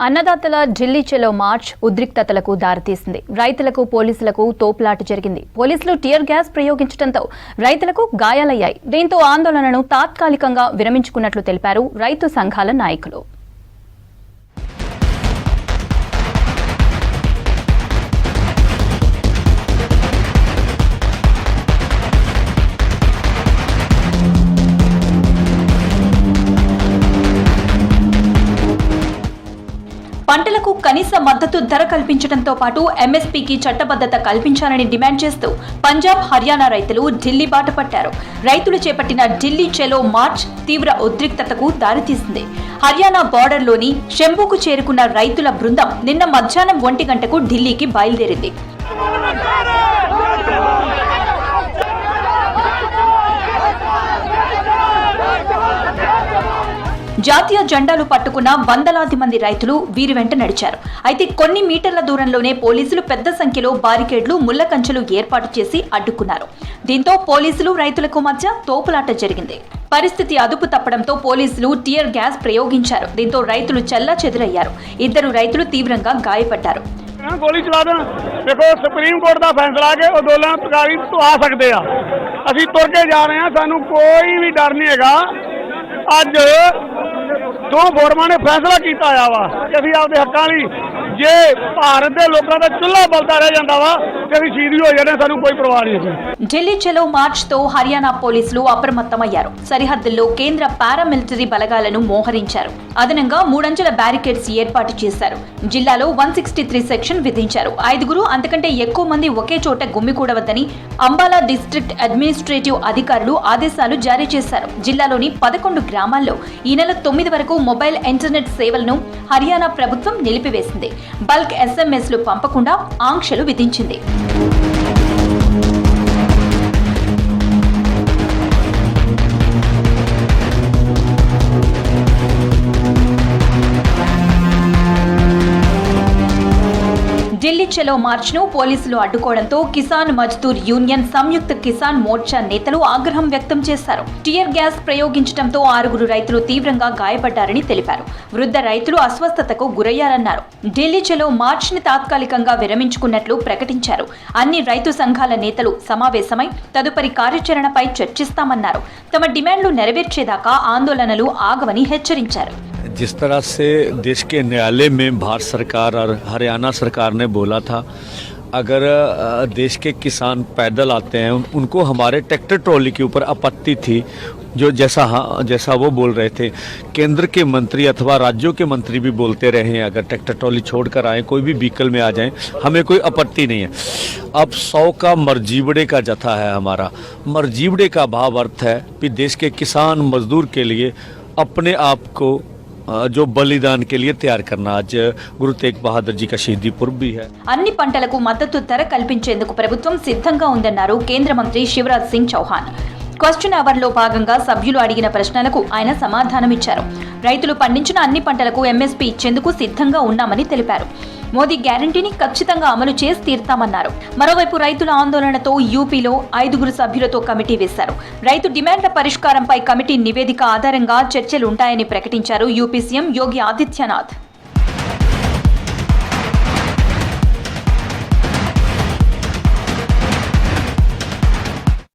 అన్నదాతల ఢిల్లీ చలో మార్చ్ ఉద్రిక్తతలకు దారితీసింది. రైతులకు పోలీసులకు తోపులాట జరిగింది. పోలీసులు టియర్ గ్యాస్ ప్రయోగించడంతో రైతులకు గాయాలయ్యాయి. దీంతో ఆందోళనను తాత్కాలికంగా విరమించుకున్నట్లు తెలిపారు రైతు సంఘాల నాయకులు. పంటలకు కనీస మద్దతు ధర కల్పించడంతో పాటు ఎంఎస్పీకి చట్టబద్ధత కల్పించాలని డిమాండ్ చేస్తూ పంజాబ్, హర్యానా రైతులు ఢిల్లీ బాట పట్టారు. రైతులు చేపట్టిన ఢిల్లీ చలో మార్చ్ తీవ్ర ఉద్రిక్తతకు దారితీసింది. హర్యానా బార్డర్లోని శంభుకు చేరుకున్న రైతుల బృందం నిన్న మధ్యాహ్నం 1 గంటకు ఢిల్లీకి బయలుదేరింది. జాతీయ జెండాలు పట్టుకున్న వందలాది మంది రైతులు వీరి వెంట నడిచారు. అయితే కొన్ని మీటర్ల దూరంలోనే పోలీసులు పెద్ద సంఖ్యలో బారికేడ్లు, ముళ్ల కంచెలు ఏర్పాటు చేసి అడ్డుకున్నారు. దీంతో పోలీసులు రైతులకు మధ్య తోపులాట జరిగింది. పరిస్థితి అదుపు తప్పడంతో పోలీసులు టియర్ గ్యాస్ ప్రయోగించారు. దీంతో రైతులు చెల్లాచెదురయ్యారు. 2 రైతులు తీవ్రంగా గాయపడ్డారు. ਗੋਲੀ ਚਲਾ ਦੇਣ ਦੇਖੋ ਸੁਪਰੀਮ ਕੋਰਟ ਦਾ ਫੈਸਲਾ ਕਿ ਅੰਦੋਲਨਕਾਰੀ ਤੋਂ ਆ ਸਕਦੇ ਆ ਅਸੀਂ ਤੁਰ ਕੇ ਜਾ ਰਹੇ ਹਾਂ ਸਾਨੂੰ ਕੋਈ ਵੀ ਡਰ ਨਹੀਂ ਹੈਗਾ ਅੱਜ 2 ਫੋਰਮਾਂ ਨੇ ਫੈਸਲਾ ਕੀਤਾ ਆਇਆ ਵਾ ਕਿ ਅਸੀਂ ਆਪਦੇ ਹੱਕਾਂ ਲਈ ਜੇ ਭਾਰਤ ਦੇ ਲੋਕਾਂ ਦਾ ਚੁੱਲ੍ਹਾ ਬਲਦਾ ਰਹਿ ਜਾਂਦਾ ਵਾ ਤੇ ਅਸੀਂ ਸ਼ਹੀਦ ਹੋ ਜਾਣੇ ਸਾਨੂੰ ਕੋਈ ਪਰਵਾਹ ਨਹੀਂ ఢిల్లీ చలో మార్చ్ తో హర్యానా పోలీసులు అప్రమత్తమయ్యారు. సరిహద్దుల్లో కేంద్ర పారామిలిటరీ బలగాలను మోహరించారు. అదనంగా 3 అంచెల బ్యారికేడ్స్ ఏర్పాటు చేశారు. జిల్లాలో 163 సెక్షన్ విధించారు. 5 అంతకంటే ఎక్కువ మంది ఒకే చోట గుమ్మికూడవద్దని అంబాలా డిస్ట్రిక్ట్ అడ్మినిస్ట్రేటివ్ అధికారులు ఆదేశాలు జారీ చేశారు. జిల్లాలోని 11 గ్రామాల్లో ఈ నెల 9 వరకు మొబైల్ ఇంటర్నెట్ సేవలను హర్యానా ప్రభుత్వం నిలిపివేసింది. బల్క్ ఎస్ఎంఎస్లు పంపకుండా ఆంక్షలు విధించింది. ఢిల్లీ చలో మార్చ్ ను పోలీసులు అడ్డుకోవడంతో కిసాన్ మజ్దూర్ యూనియన్, సంయుక్త కిసాన్ మోర్చా నేతలు ఆగ్రహం వ్యక్తం చేశారు. టియర్ గ్యాస్ ప్రయోగించడంతో 6 రైతులు తీవ్రంగా గాయపడ్డారని తెలిపారు. వృద్ధ రైతులు అస్వస్థతకు గురయ్యారన్నారు. ఢిల్లీ చలో మార్చ్ ని తాత్కాలికంగా విరమించుకున్నట్లు ప్రకటించారు. అన్ని రైతు సంఘాల నేతలు సమావేశమై తదుపరి కార్యాచరణపై చర్చిస్తామన్నారు. తమ డిమాండ్లు నెరవేర్చేదాకా ఆందోళనలు ఆగవని హెచ్చరించారు. जिस तरह से देश के न्यायालय में भारत सरकार और हरियाणा सरकार ने बोला था अगर देश के किसान पैदल आते हैं उनको हमारे ट्रैक्टर ट्रॉली के ऊपर आपत्ति थी जो जैसा वो बोल रहे थे। केंद्र के मंत्री अथवा राज्यों के मंत्री भी बोलते रहे हैं अगर ट्रैक्टर ट्रॉली छोड़कर आए कोई भी व्हीकल में आ जाएं हमें कोई आपत्ति नहीं है। अब 100 का मरजीवड़े का जथा है हमारा। मरजीवड़े का भाव अर्थ है कि देश के किसान मजदूर के लिए अपने आप को जो बलिदान के लिए तैयार करना। आज गुरु तेग बहादुर जी का शहीदी पर्व भी है। అన్ని పంటలకు మద్దతు ధర కల్పించేందుకు ప్రభుత్వం సిద్ధంగా ఉందన్నారు కేంద్ర మంత్రి శివరాజ్ సింగ్ చౌహాన్. క్వశ్చన్ అవర్ లో భాగంగా సభ్యులు అడిగిన ప్రశ్నలకు ఆయన సమాధానమిచ్చారు. రైతులు పండించిన అన్ని పంటలకు ఎంఎస్పీ ఇచ్చేందుకు సిద్ధంగా ఉన్నామని తెలిపారు. మోదీ గ్యారంటీని ఖచ్చితంగా అమలు చేసి తీరుతామన్నారు. మరోవైపు రైతుల ఆందోళనతో యూపీలో 5 సభ్యులతో కమిటీ వేశారు. రైతు డిమాండ్ల పరిష్కారంపై కమిటీ నివేదిక ఆధారంగా చర్చలు ఉంటాయని ప్రకటించారు యూపీ సీఎం యోగి ఆదిత్యనాథ్.